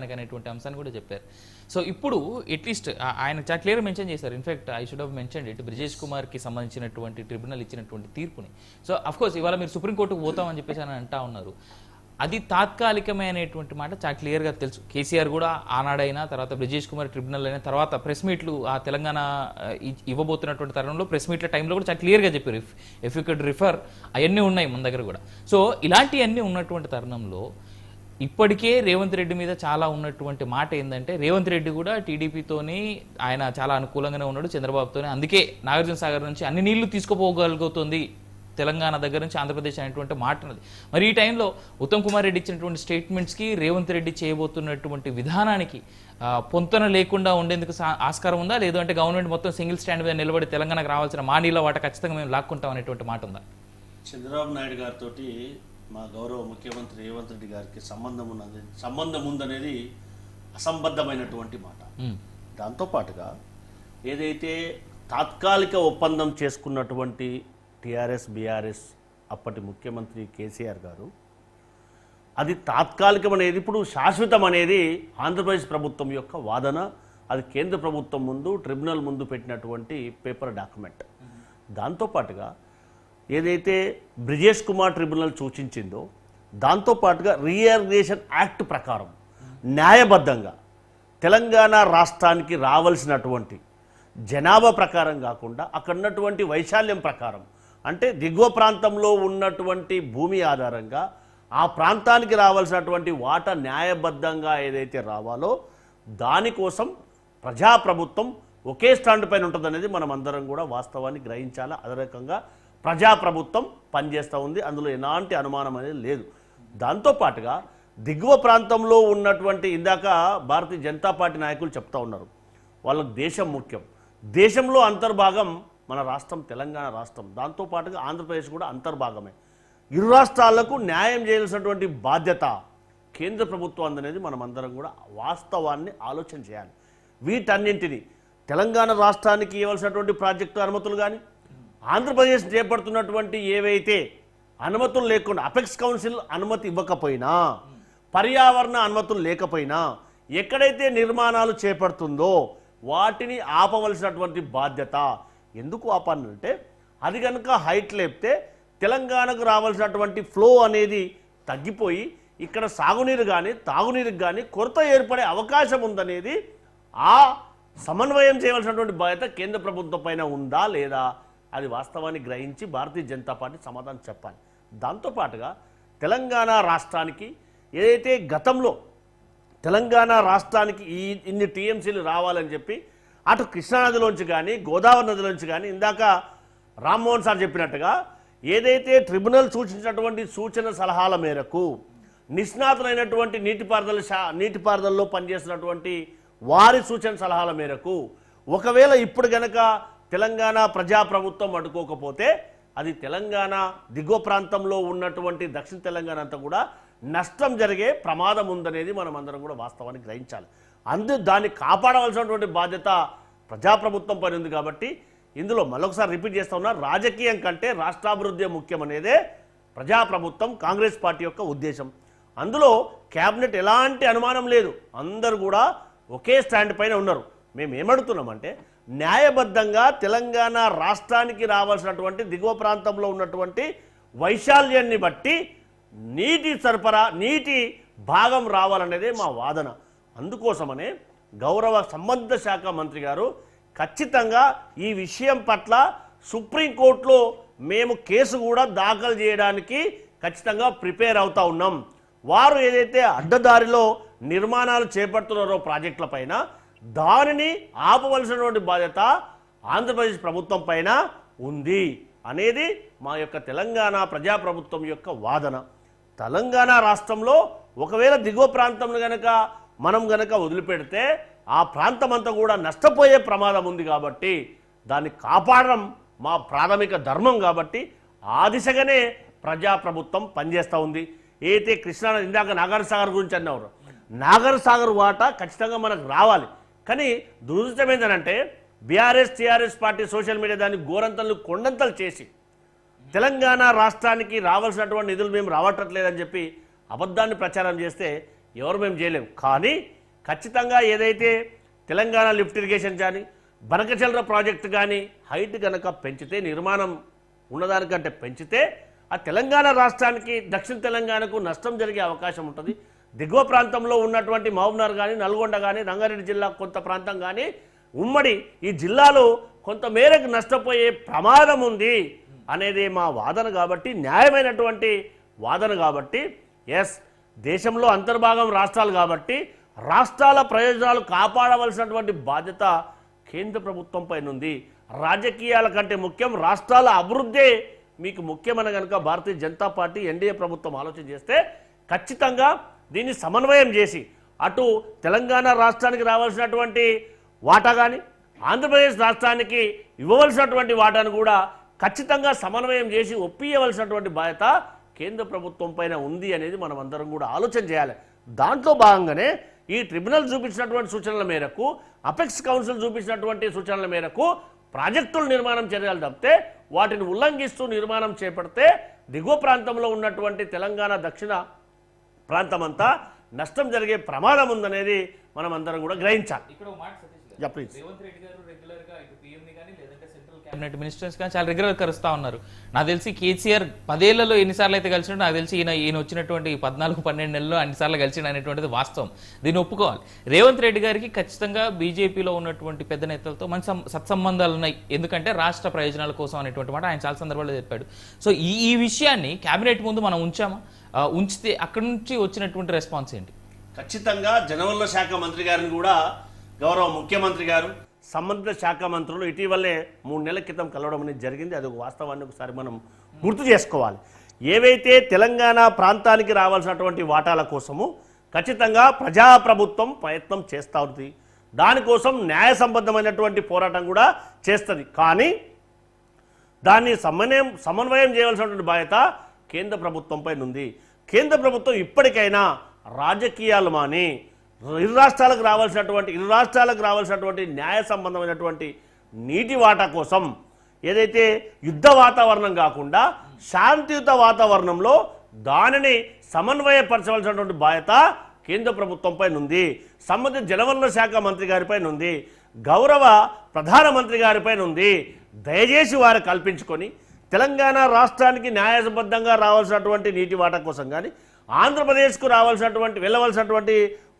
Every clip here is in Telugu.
అనేటువంటి అంశాన్ని కూడా చెప్పారు. సో ఇప్పుడు అట్లీస్ట్ ఆయన చాలా క్లియర్ మెన్షన్ చేశారు. In fact I should have mentioned it, Brijesh Kumar కి సంబంధించినటువంటి ట్రిబ్యునల్ ఇచ్చినటువంటి తీర్పుని. సో అఫ్ కోర్స్ ఇవాళ మీరు సుప్రీంకోర్టుకు పోతామని చెప్పేసి అని అంటా ఉన్నారు. అది తాత్కాలికమే అనేటువంటి మాట చాలా క్లియర్గా తెలుసు. కేసీఆర్ కూడా ఆనాడైనా, తర్వాత బ్రిజేష్ కుమార్ ట్రిబ్యునల్ అయినా, తర్వాత ప్రెస్ మీట్లు ఆ తెలంగాణ ఇవ్వబోతున్నటువంటి తరుణంలో ప్రెస్ మీట్ల టైంలో కూడా చాలా క్లియర్గా చెప్పారు. ఇఫ్ యూ కుడ్ రిఫర్ అవన్నీ ఉన్నాయి మన దగ్గర కూడా. సో ఇలాంటివన్నీ ఉన్నటువంటి తరుణంలో ఇప్పటికే రేవంత్ రెడ్డి మీద చాలా ఉన్నటువంటి మాట ఏంటంటే, రేవంత్ రెడ్డి కూడా టీడీపీతోని ఆయన చాలా అనుకూలంగానే ఉన్నాడు చంద్రబాబుతోనే, అందుకే నాగార్జున సాగర్ నుంచి అన్ని నీళ్లు తీసుకుపోగలుగుతుంది తెలంగాణ దగ్గర నుంచి ఆంధ్రప్రదేశ్ అనేటువంటి మాట ఉన్నది. మరి ఈ టైంలో ఉత్తమ్ కుమార్ రెడ్డి ఇచ్చినటువంటి స్టేట్మెంట్స్కి రేవంత్ రెడ్డి చేయబోతున్నటువంటి విధానానికి పొంతన లేకుండా ఉండేందుకు ఆస్కారం ఉందా? లేదు అంటే గవర్నమెంట్ మొత్తం సింగిల్ స్టాండ్ మీద నిలబడి తెలంగాణకు రావాల్సిన మా నీళ్ళ వాట ఖచ్చితంగా మేము లాక్కుంటాం అనేటువంటి మాట ఉందా? చంద్రబాబు నాయుడు గారితో మా గౌరవ ముఖ్యమంత్రి రేవంత్ రెడ్డి గారికి సంబంధం ఉందనేది అసంబద్ధమైనటువంటి మాట. దాంతోపాటుగా ఏదైతే తాత్కాలిక ఒప్పందం చేసుకున్నటువంటి టీఆర్ఎస్ బీఆర్ఎస్ అప్పటి ముఖ్యమంత్రి కేసీఆర్ గారు, అది తాత్కాలికం అనేది ఇప్పుడు శాశ్వతం అనేది ఆంధ్రప్రదేశ్ ప్రభుత్వం యొక్క వాదన. అది కేంద్ర ప్రభుత్వం ముందు ట్రిబ్యునల్ ముందు పెట్టినటువంటి పేపర్ డాక్యుమెంట్. దాంతోపాటుగా ఏదైతే బ్రిజేష్ కుమార్ ట్రిబ్యునల్ సూచించిందో దాంతోపాటుగా రీఆర్గనైజేషన్ యాక్ట్ ప్రకారం న్యాయబద్ధంగా తెలంగాణ రాష్ట్రానికి రావాల్సినటువంటి జనాభా ప్రకారం కాకుండా అక్కడ ఉన్నటువంటి వైశాల్యం ప్రకారం, అంటే దిగువ ప్రాంతంలో ఉన్నటువంటి భూమి ఆధారంగా ఆ ప్రాంతానికి రావాల్సినటువంటి వాటా న్యాయబద్ధంగా ఏదైతే రావాలో దానికోసం ప్రజాప్రభుత్వం ఒకే స్టాండ్ పైన ఉంటుందనేది మనం అందరం కూడా వాస్తవాన్ని గ్రహించాలా. అదే రకంగా ప్రజాప్రభుత్వం పనిచేస్తూ ఉంది, అందులో ఎలాంటి అనుమానం అనేది లేదు. దాంతోపాటుగా దిగువ ప్రాంతంలో ఉన్నటువంటి, ఇందాక భారతీయ జనతా పార్టీ నాయకులు చెప్తా ఉన్నారు, వాళ్ళకు దేశం ముఖ్యం. దేశంలో అంతర్భాగం మన రాష్ట్రం తెలంగాణ రాష్ట్రం, దాంతోపాటుగా ఆంధ్రప్రదేశ్ కూడా అంతర్భాగమే. ఇరు రాష్ట్రాలకు న్యాయం చేయాల్సినటువంటి బాధ్యత కేంద్ర ప్రభుత్వం అనేది మనం అందరం కూడా వాస్తవాన్ని ఆలోచన చేయాలి. వీటన్నింటినీ తెలంగాణ రాష్ట్రానికి ఇవ్వాల్సినటువంటి ప్రాజెక్టు అనుమతులు కానీ, ఆంధ్రప్రదేశ్ చేపడుతున్నటువంటి ఏవైతే అనుమతులు లేకుండా, అపెక్స్ కౌన్సిల్ అనుమతి ఇవ్వకపోయినా, పర్యావరణ అనుమతులు లేకపోయినా, ఎక్కడైతే నిర్మాణాలు చేపడుతుందో వాటిని ఆపవలసినటువంటి బాధ్యత. ఎందుకు ఆపాలంటే అది కనుక హైట్ లేపితే తెలంగాణకు రావాల్సినటువంటి ఫ్లో అనేది తగ్గిపోయి ఇక్కడ సాగునీరు కానీ తాగునీరుకి కానీ కొరత ఏర్పడే అవకాశం ఉందనేది, ఆ సమన్వయం చేయవలసినటువంటి బాధ్యత కేంద్ర ప్రభుత్వం పైన ఉందా లేదా, అది వాస్తవాన్ని గ్రహించి భారతీయ జనతా పార్టీ సమాధానం చెప్పాలి. దాంతోపాటుగా తెలంగాణ రాష్ట్రానికి ఏదైతే గతంలో తెలంగాణ రాష్ట్రానికి ఇన్ని టీఎంసీలు రావాలని చెప్పి అటు కృష్ణానదిలోంచి కానీ గోదావరి నదిలోంచి కానీ, ఇందాక రామ్మోహన్ సార్ చెప్పినట్టుగా ఏదైతే ట్రిబ్యునల్ సూచించినటువంటి సూచన సలహాల మేరకు నిష్ణాతులైనటువంటి నీటిపారుదలలో పనిచేస్తున్నటువంటి వారి సూచన సలహాల మేరకు, ఒకవేళ ఇప్పుడు గనక తెలంగాణ ప్రజాప్రభుత్వం అడ్డుకోకపోతే అది తెలంగాణ దిగువ ప్రాంతంలో ఉన్నటువంటి దక్షిణ తెలంగాణ అంతా కూడా నష్టం జరిగే ప్రమాదం ఉందనేది మనం అందరం కూడా వాస్తవాన్ని గ్రహించాలి. దాన్ని కాపాడవలసినటువంటి బాధ్యత ప్రజాప్రభుత్వం పని ఉంది. కాబట్టి ఇందులో మరొకసారి రిపీట్ చేస్తా ఉన్నా, రాజకీయం కంటే రాష్ట్రాభివృద్ధి ముఖ్యం అనేదే ప్రజాప్రభుత్వం కాంగ్రెస్ పార్టీ యొక్క ఉద్దేశం. అందులో క్యాబినెట్ ఎలాంటి అనుమానం లేదు, అందరూ కూడా ఒకే స్టాండ్ పైన ఉన్నారు. మేము ఏమడుగుతున్నామంటే, న్యాయబద్ధంగా తెలంగాణ రాష్ట్రానికి రావాల్సినటువంటి దిగువ ప్రాంతంలో ఉన్నటువంటి వైశాల్యాన్ని బట్టి నీటి సరఫరా, నీటి భాగం రావాలనేదే మా వాదన. అందుకోసమనే గౌరవ సంబంధిత శాఖ మంత్రి గారు ఖచ్చితంగా ఈ విషయం పట్ల సుప్రీంకోర్టులో మేము కేసు కూడా దాఖలు చేయడానికి ఖచ్చితంగా ప్రిపేర్ అవుతా ఉన్నాం. వారు ఏదైతే అడ్డదారిలో నిర్మాణాలు చేపడుతున్నారో ప్రాజెక్టుల పైన, దానిని ఆపవలసినటువంటి బాధ్యత ఆంధ్రప్రదేశ్ ప్రభుత్వం పైన ఉంది అనేది మా యొక్క తెలంగాణ ప్రజాప్రభుత్వం యొక్క వాదన. తెలంగాణ రాష్ట్రంలో ఒకవేళ దిగువ ప్రాంతంలో మనం గనక వదిలిపెడితే ఆ ప్రాంతం అంతా కూడా నష్టపోయే ప్రమాదం ఉంది. కాబట్టి దాన్ని కాపాడడం మా ప్రాథమిక ధర్మం. కాబట్టి ఆ దిశగానే ప్రజాప్రభుత్వం పనిచేస్తూ ఉంది. ఏదైతే కృష్ణా, ఇందాక నాగార్జున సాగర్ గురించి అన్నారు, నాగార్జున సాగర్ వాటా ఖచ్చితంగా మనకు రావాలి. కానీ దురదృష్టం ఏంటంటే BRS TRS party social media దాన్ని గోరంతలు కొండంతలు చేసి తెలంగాణ రాష్ట్రానికి రావాల్సినటువంటి నిధులు మేము రావట్లేదని చెప్పి అబద్ధాన్ని ప్రచారం చేస్తే ఎవరు మేము చేయలేము. కానీ ఖచ్చితంగా ఏదైతే తెలంగాణ లిఫ్ట్ ఇరిగేషన్ కానీ బనకచల్ర ప్రాజెక్టు కానీ హైట్ కనుక పెంచితే, నిర్మాణం ఉన్నదానికంటే పెంచితే ఆ తెలంగాణ రాష్ట్రానికి, దక్షిణ తెలంగాణకు నష్టం జరిగే అవకాశం ఉంటుంది. దిగువ ప్రాంతంలో ఉన్నటువంటి మహబూబ్నగర్ కానీ, నల్గొండ కానీ, రంగారెడ్డి జిల్లా కొంత ప్రాంతం కానీ, ఉమ్మడి ఈ జిల్లాలో కొంత మేరకు నష్టపోయే ప్రమాదం ఉంది అనేది మా వాదన. కాబట్టి న్యాయమైనటువంటి వాదన. కాబట్టి ఎస్, దేశంలో అంతర్భాగం రాష్ట్రాలు కాబట్టి రాష్ట్రాల ప్రయోజనాలు కాపాడవలసినటువంటి బాధ్యత కేంద్ర ప్రభుత్వం పైన ఉంది. రాజకీయాల కంటే ముఖ్యం రాష్ట్రాల అభివృద్ధే మీకు ముఖ్యమైన కనుక భారతీయ జనతా పార్టీ ఎన్డీఏ ప్రభుత్వం ఆలోచన చేస్తే ఖచ్చితంగా దీన్ని సమన్వయం చేసి అటు తెలంగాణ రాష్ట్రానికి రావాల్సినటువంటి వాటా కానీ, ఆంధ్రప్రదేశ్ రాష్ట్రానికి ఇవ్వవలసినటువంటి వాటాను కూడా ఖచ్చితంగా సమన్వయం చేసి ఒప్పియవలసినటువంటి బాధ్యత కేంద్ర ప్రభుత్వం పైన ఉంది అనేది మనం అందరం కూడా ఆలోచన చేయాలి. దాంట్లో భాగంగానే ఈ ట్రిబ్యునల్ చూపించినటువంటి సూచనల మేరకు, అపెక్స్ కౌన్సిల్ చూపించినటువంటి సూచనల మేరకు ప్రాజెక్టుల నిర్మాణం చర్యలు తప్పితే వాటిని ఉల్లంఘిస్తూ నిర్మాణం చేపడితే దిగువ ప్రాంతంలో ఉన్నటువంటి తెలంగాణ దక్షిణ ప్రాంతం అంతా నష్టం జరిగే ప్రమాదం ఉందనేది మనం అందరం కూడా గ్రహించాలి. ఇక్కడ ఒక మాట సతీష్ గారు, యా ప్లీజ్. రేవంత్ రెడ్డి గారు రెగ్యులర్ గా ఇటు PM ని కానీ లేదంటే సెంట్రల్ క్యాబినెట్ మినిస్టర్స్ కానీ చాలా రెగ్యులర్ కలుస్తా ఉన్నారు. నాకు తెలిసి కేసీఆర్ 10 ఏళ్లలో ఎన్నిసార్లు అయితే కలిసినట్టు నాకు తెలిసి ఈయన వచ్చినటువంటి 14-12 నెలల్లో అన్నిసార్లు కలిసిండు అనేటువంటిది వాస్తవం. దీన్ని ఒప్పుకోవాలి. రేవంత్ రెడ్డి గారికి ఖచ్చితంగా బీజేపీలో ఉన్నటువంటి పెద్ద నేతలతో మంచి సత్సంబంధాలు ఉన్నాయి. ఎందుకంటే రాష్ట్ర ప్రయోజనాల కోసం అనేటువంటి మాట ఆయన చాలా సందర్భాల్లో చెప్పాడు. సో ఈ విషయాన్ని క్యాబినెట్ ముందు మనం ఉంచామా? ఉంచితే అక్కడి నుంచి వచ్చినటువంటి రెస్పాన్స్ ఏంటి? ఖచ్చితంగా జనవరుల శాఖ మంత్రి గారిని కూడా గౌరవ ముఖ్యమంత్రి గారు, సంబంధిత శాఖ మంత్రులు ఇటీవలే 3 నెలల క్రితం కలవడం అనేది జరిగింది. అది ఒక వాస్తవాన్ని ఒకసారి మనం గుర్తు చేసుకోవాలి. ఏవైతే తెలంగాణ ప్రాంతానికి రావాల్సినటువంటి వాటాల కోసము ఖచ్చితంగా ప్రజాప్రభుత్వం ప్రయత్నం చేస్తూ ఉంది. దానికోసం న్యాయ సంబద్ధమైనటువంటి పోరాటం కూడా చేస్తుంది. కానీ దాన్ని సమన్వయం చేయవలసినటువంటి బాధ్యత కేంద్ర ప్రభుత్వంపై ఉంది. కేంద్ర ప్రభుత్వం ఇప్పటికైనా రాజకీయాలు మాని ఇరు రాష్ట్రాలకు రావాల్సినటువంటి న్యాయ సంబంధమైనటువంటి నీటి వాటా కోసం ఏదైతే యుద్ధ వాతావరణం కాకుండా శాంతియుత వాతావరణంలో దానిని సమన్వయపరచవలసినటువంటి బాధ్యత కేంద్ర ప్రభుత్వంపై ఉంది. సంబంధిత జలవనరుల శాఖ మంత్రి గారిపై ఉంది, గౌరవ ప్రధానమంత్రి గారిపై ఉంది. దయచేసి వారు కల్పించుకొని తెలంగాణ రాష్ట్రానికి న్యాయబద్ధంగా రావాల్సినటువంటి నీటి వాటా కోసం కానీ, ఆంధ్రప్రదేశ్కు వెళ్ళవలసినటువంటి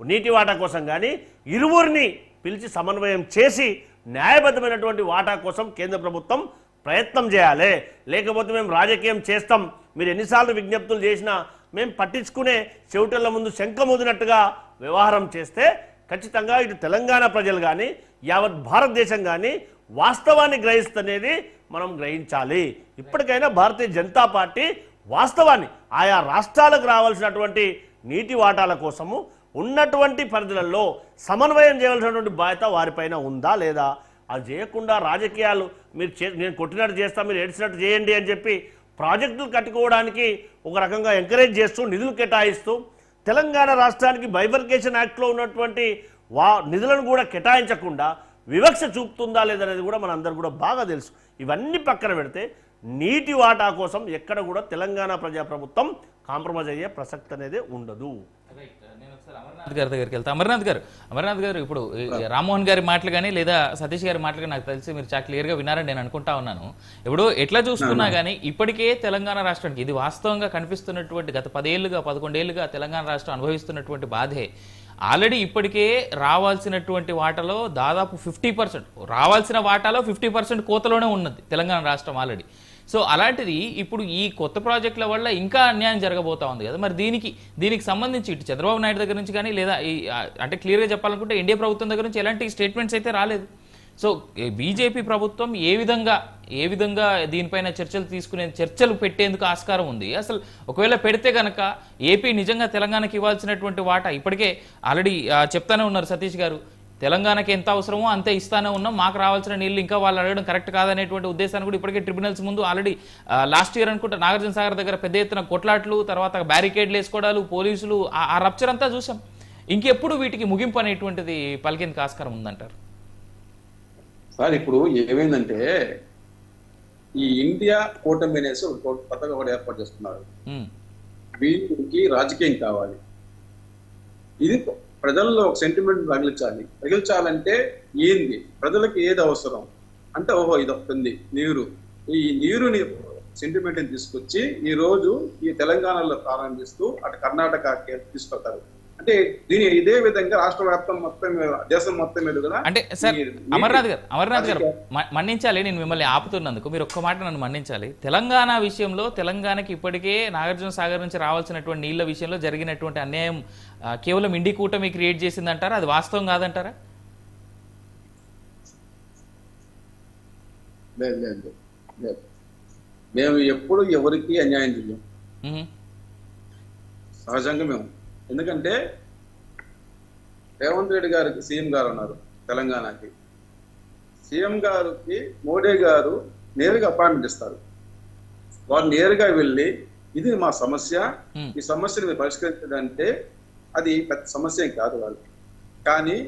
నీటి వాటా కోసం కానీ ఇరువురిని పిలిచి సమన్వయం చేసి న్యాయబద్ధమైనటువంటి వాటా కోసం కేంద్ర ప్రభుత్వం ప్రయత్నం చేయాలి. లేకపోతే మేము రాజకీయం చేస్తాం, మీరు ఎన్నిసార్లు విజ్ఞప్తులు చేసినా మేము పట్టించుకునే చెవిటల ముందు శంఖమూదినట్టుగా వ్యవహారం చేస్తే ఖచ్చితంగా ఇటు తెలంగాణ ప్రజలు కానీ యావత్ భారతదేశం కానీ వాస్తవాన్ని గ్రహిస్తనేది మనం గ్రహించాలి. ఇప్పటికైనా భారతీయ జనతా పార్టీ వాస్తవాన్ని ఆయా రాష్ట్రాలకు రావాల్సినటువంటి నీటి వాటాల కోసము ఉన్నటువంటి పరిధులలో సమన్వయం చేయవలసినటువంటి బాధ్యత వారిపైన ఉందా లేదా? అది చేయకుండా రాజకీయాలు నేను కొట్టినట్టు చేస్తా, మీరు ఏడ్చినట్టు చేయండి అని చెప్పి ప్రాజెక్టులు కట్టుకోవడానికి ఒక రకంగా ఎంకరేజ్ చేస్తూ నిధులు కేటాయిస్తూ తెలంగాణ రాష్ట్రానికి బైఫర్కేషన్ యాక్ట్లో ఉన్నటువంటి నిధులను కూడా కేటాయించకుండా వివక్ష చూపుతుందా లేదనేది కూడా మనందరూ కూడా బాగా తెలుసు. ఇవన్నీ పక్కన పెడితే నీటి వాటా కోసం ఎక్కడ కూడా తెలంగాణ ప్రజాప్రభుత్వం కాంప్రమైజ్ అయ్యే ప్రసక్తి అనేది ఉండదు. అమర్నాథ్ గారి దగ్గరికి వెళ్తా. అమర్నాథ్ గారు ఇప్పుడు రామ్మోహన్ గారి మాటలు కానీ లేదా సతీష్ గారి మాటలు కానీ నాకు తెలిసి మీరు చాలా క్లియర్గా వినారని నేను అనుకుంటా ఉన్నాను. ఇప్పుడు ఎట్లా చూసుకున్నా కానీ ఇప్పటికే తెలంగాణ రాష్ట్రానికి ఇది వాస్తవంగా కనిపిస్తున్నటువంటి గత 10 ఏళ్ళుగా 11 ఏళ్ళుగా తెలంగాణ రాష్ట్రం అనుభవిస్తున్నటువంటి బాధే. ఆల్రెడీ ఇప్పటికే రావాల్సినటువంటి వాటాలో దాదాపు 50%, రావాల్సిన వాటాలో 50% కోతలోనే ఉన్నది తెలంగాణ రాష్ట్రం ఆల్రెడీ. సో అలాంటిది ఇప్పుడు ఈ కొత్త ప్రాజెక్టుల వల్ల ఇంకా అన్యాయం జరగబోతా ఉంది కదా. మరి దీనికి సంబంధించి ఇటు చంద్రబాబు నాయుడు దగ్గర నుంచి కానీ లేదా అంటే క్లియర్గా చెప్పాలనుకుంటే ఎన్డీఏ ప్రభుత్వం దగ్గర నుంచి ఎలాంటి స్టేట్మెంట్స్ అయితే రాలేదు. సో బీజేపీ ప్రభుత్వం ఏ విధంగా దీనిపైన చర్చలు పెట్టేందుకు ఆస్కారం ఉంది? అసలు ఒకవేళ పెడితే కనుక ఏపీ నిజంగా తెలంగాణకి ఇవ్వాల్సినటువంటి వాటా ఇప్పటికే ఆల్రెడీ చెప్తానే ఉన్నారు సతీష్ గారు, తెలంగాణకి ఎంత అవసరమో అంతే ఇస్తానే ఉన్నాం, మాకు రావాల్సిన నీళ్ళు ఇంకా వాళ్ళు అడగడం కరెక్ట్ కాదనేటువంటి ఉద్దేశాన్ని కూడా ఇప్పటికే ట్రిబ్యునల్స్ ముందు ఆల్రెడీ లాస్ట్ ఇయర్ అనుకుంటా నాగార్జున సాగర్ దగ్గర పెద్ద ఎత్తున కొట్లాట్లు, తర్వాత బ్యారికేడ్లు వేసుకోవడాలు, పోలీసులు, ఆ రప్చర్ అంతా చూసాం. ఇంకెప్పుడు వీటికి ముగింపు అనేటువంటిది పలికేందుకు ఆస్కారం ఉందంటారు? సార్ ఇప్పుడు ఏమైందంటే ఈ ఇండియా కూటమి అనేసి కొత్తగా కూడా ఏర్పాటు చేస్తున్నారు. వీరికి రాజకీయం కావాలి, ఇది ప్రజల్లో ఒక సెంటిమెంట్ రగిల్చాలంటే ఏంది, ప్రజలకు ఏది అవసరం అంటే, ఓహో ఇది ఒకటి నీరు, ఈ నీరుని సెంటిమెంట్ తీసుకొచ్చి ఈ రోజు ఈ తెలంగాణలో ప్రారంభిస్తూ అటు కర్ణాటకకి తీసుకొస్తారు. అంటే ఇదే విధంగా రాష్ట్ర వ్యాప్తం మొత్తం దేశం మొత్తం మీద కూడా అంటే సార్ అమర్నాథ్ గారు మన్నించాలి, నేను మిమ్మల్ని ఆపుతున్నందుకు మీరు ఒక్క మాట నన్ను మన్నించాలి. తెలంగాణ విషయంలో తెలంగాణకి ఇప్పటికే నాగార్జున సాగర్ నుంచి రావాల్సినటువంటి నీళ్ల విషయంలో జరిగినటువంటి అన్యాయం కేవలం ఇండి కూటమి క్రియేట్ చేసిందంటారా? అది వాస్తవం కాదంటారా? లేదు. మేము ఎప్పుడు ఎవరికి అన్యాయం చేయం సహజంగా మేము. ఎందుకంటే రేవంత్ రెడ్డి గారికి సీఎం గారు ఉన్నారు తెలంగాణకి. సీఎం గారికి మోడీ గారు నేరుగా అపాయింట్మెంట్ ఇస్తారు. వారు నేరుగా వెళ్ళి ఇది మా సమస్య, ఈ సమస్యను మీరు పరిష్కరించడంటే అది పెద్ద సమస్య కాదు వాళ్ళు. కానీ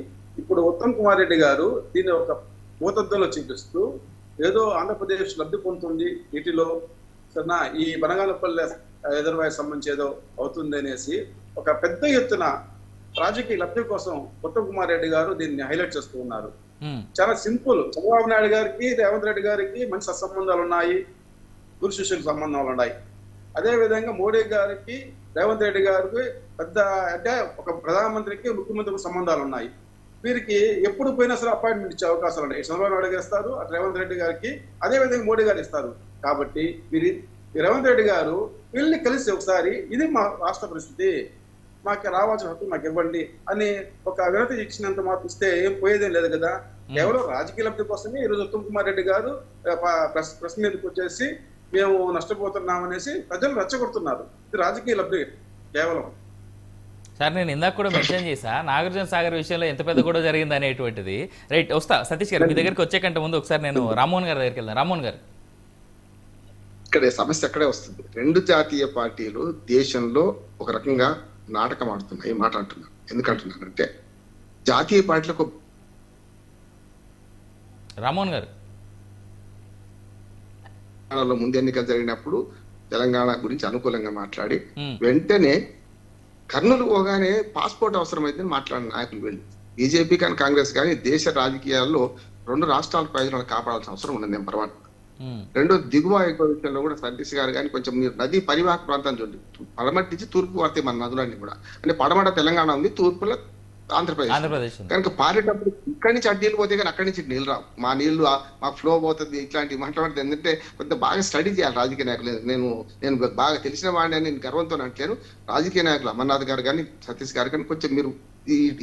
ఇప్పుడు ఉత్తమ్ కుమార్ రెడ్డి గారు దీన్ని ఒక భూతద్దంలో చూపిస్తూ ఏదో ఆంధ్రప్రదేశ్ లబ్ధి పొందుతుంది వీటిలో సరేనా, ఈ బనగానపల్లి రిజర్వాయర్ సంబంధించి ఏదో అవుతుంది అనేసి ఒక పెద్ద ఎత్తున రాజకీయ లబ్ధి కోసం ఉత్తమ్ కుమార్ రెడ్డి గారు దీన్ని హైలైట్ చేస్తూ ఉన్నారు. చాలా సింపుల్. చంద్రబాబు నాయుడు గారికి రేవంత్ రెడ్డి గారికి మంచి సత్సంబంధాలు ఉన్నాయి, గురు శిష్యుల సంబంధాలు ఉన్నాయి. అదే విధంగా మోడీ గారికి రేవంత్ రెడ్డి గారికి పెద్ద అంటే ఒక ప్రధానమంత్రికి ముఖ్యమంత్రికి సంబంధాలు ఉన్నాయి. వీరికి ఎప్పుడు పోయినా సరే అపాయింట్మెంట్ ఇచ్చే అవకాశాలు ఉన్నాయి. చంద్రబాబు నాయుడు గారు ఇస్తారు, అటు రేవంత్ రెడ్డి గారికి అదే విధంగా మోడీ గారు ఇస్తారు. కాబట్టి వీరి రేవంత్ రెడ్డి గారు వీళ్ళని కలిసి ఒకసారి ఇది మా రాష్ట్ర పరిస్థితి, మాకు రావాల్సిన హక్కు మాకు ఇవ్వండి అని ఒక వినతి ఇచ్చినంత మాత్రం ఇస్తే ఏం పోయేదేం లేదు కదా. కేవలం రాజకీయ లబ్ధి కోసమే ఈరోజు ఉత్తమ్ కుమార్ రెడ్డి గారు ప్రెస్ మీదకి వచ్చేసి మేము నష్టపోతున్నాం అనేసి ప్రజలు రెచ్చగొడుతున్నారు. ఇది రాజకీయ లబ్ధి కేవలం. సార్ నేను ఇందాక కూడా మెన్షన్ చేశా నాగార్జున సాగర్ విషయంలో ఎంత పెద్ద కూడా జరిగింది అనేటువంటిది. రైట్, వస్తా సతీష్ గారు మీ దగ్గరికి వచ్చే కంటే ముందు ఒకసారి నేను రామ్మోహన్ గారి దగ్గరికి వెళ్తాను. రామ్మోహన్ గారు, ఇక్కడే సమస్య అక్కడే వస్తుంది. రెండు జాతీయ పార్టీలు దేశంలో ఒక రకంగా నాటకం ఆడుతున్నాయి. మాట అంటున్నాను, ఎందుకంటున్నానంటే జాతీయ పార్టీలకు రామ్మోహన్ గారు ముందు ఎన్నికలు జరిగినప్పుడు తెలంగాణ గురించి అనుకూలంగా మాట్లాడి వెంటనే కర్నూలు పోగానే పాస్పోర్ట్ అవసరమైందని మాట్లాడిన నాయకులు వెళ్ళి బీజేపీ కానీ కాంగ్రెస్ కానీ దేశ రాజకీయాల్లో రెండు రాష్ట్రాల ప్రయోజనాలు కాపాడాల్సిన అవసరం ఉంది. నెంబర్ 1. రెండో దిగువ విషయంలో కూడా సతీష్ గారు కానీ కొంచెం మీరు నది పరివాహక ప్రాంతాన్ని చూడండి. పడమటి నుంచి తూర్పు వస్తాయి మన నదులన్నీ కూడా. అంటే పడమట తెలంగాణ ఉంది, తూర్పులో ఆంధ్రప్రదేశ్. కనుక పారేటప్పుడు ఇక్కడి నుంచి అడ్డీలు పోతే కానీ అక్కడి నుంచి నీళ్ళు రావు. మా నీళ్లు మా ఫ్లో పోతుంది. ఇట్లాంటివి మాట్లాడితే ఏంటంటే కొంత బాగా స్టడీ చేయాలి రాజకీయ నాయకులు. నేను బాగా తెలిసిన వాడిని నేను గర్వంతో అంటలేను. రాజకీయ నాయకులు అమర్నాథ్ గారు కానీ సతీష్ గారు కానీ కొంచెం మీరు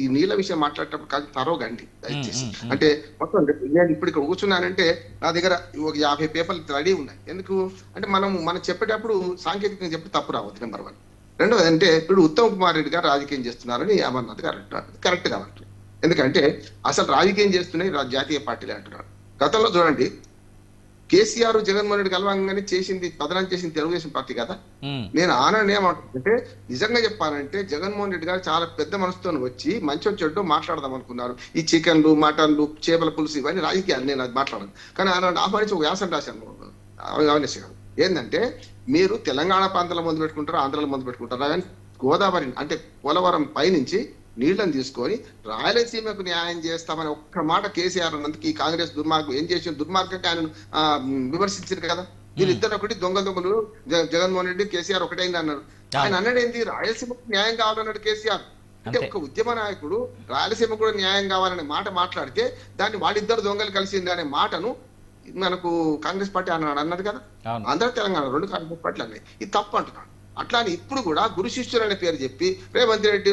ఈ నీళ్ళ విషయం మాట్లాడేటప్పుడు కాదు తరోగండి దయచేసి. అంటే మొత్తం నేను ఇప్పుడు ఇక్కడ కూర్చున్నానంటే నా దగ్గర ఒక 50 పేపర్లు రెడీ ఉన్నాయి. ఎందుకు అంటే మనం చెప్పేటప్పుడు సాంకేతికంగా చెప్పి తప్పు రావద్దు. నెంబర్ 1. రెండోది అంటే ఇప్పుడు ఉత్తమ్ కుమార్ రెడ్డి గారు రాజకీయం చేస్తున్నారని అమర్నాథ్ గారు అంటున్నారు. కరెక్ట్ కాబట్టి ఎందుకంటే అసలు రాజకీయం చేస్తున్నాయి జాతీయ పార్టీలే అంటున్నారు. గతంలో చూడండి కేసీఆర్ జగన్మోహన్ రెడ్డి కలవంగానే బదనాం చేసింది తెలుగుదేశం పార్టీ కదా. నేను ఆనందం ఏమంటుంటే నిజంగా చెప్పాలంటే జగన్మోహన్ రెడ్డి గారు చాలా పెద్ద మనసుతో వచ్చి మంచి చెడ్డో మాట్లాడదాం అనుకున్నారు. ఈ చికెన్లు మటన్లు చేపల పులుసు ఇవన్నీ రాజకీయాలు నేను అది మాట్లాడను. కానీ ఆయన ఆహ్వానించి ఒక వ్యాసం రాశాను అవినేష్ గారు. ఏంటంటే మీరు తెలంగాణ ప్రాంతంలో మొదలు పెట్టుకుంటారా ఆంధ్రలో మొదలు పెట్టుకుంటారా కానీ గోదావరి అంటే పోలవరం పైనుంచి నీళ్లను తీసుకొని రాయలసీమకు న్యాయం చేస్తామని ఒక్క మాట కేసీఆర్ అన్నందుకు ఈ కాంగ్రెస్ దుర్మార్గం ఏం చేసిన దుర్మార్గంగా ఆయన విమర్శించారు కదా. వీళ్ళిద్దరు ఒకటి దొంగలు జగన్మోహన్ రెడ్డి కేసీఆర్ ఒకటైంది అన్నారు. ఆయన అన్నాడు ఏంటి రాయలసీమకు న్యాయం కావాలన్నాడు కేసీఆర్. అంటే ఒక ఉద్యమ నాయకుడు రాయలసీమకు కూడా న్యాయం కావాలనే మాట మాట్లాడితే దాన్ని వాళ్ళిద్దరు దొంగలు కలిసింది అనే మాటను మనకు కాంగ్రెస్ పార్టీ అన్నది కదా. ఆంధ్ర తెలంగాణ రెండు కాంగ్రెస్ పార్టీలు అన్నాయి. ఇది తప్పు అంటున్నాడు. అట్లానే ఇప్పుడు కూడా గురు శిష్యులు అనే పేరు చెప్పి రేవంత్ రెడ్డి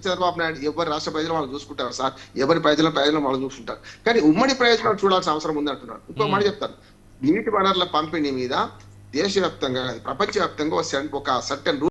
చంద్రబాబు నాయుడు ఎవరి రాష్ట్ర ప్రజలు వాళ్ళు చూసుకుంటారు సార్, ఎవరి ప్రయోజనం వాళ్ళు చూసుకుంటారు. కానీ ఉమ్మడి ప్రయోజనాలు చూడాల్సిన అవసరం ఉంది అంటున్నాడు. ఇంకో మాట చెప్తాను, నీటి వనరుల పంపిణీ మీద దేశవ్యాప్తంగా ప్రపంచవ్యాప్తంగా ఒక సర్టెన్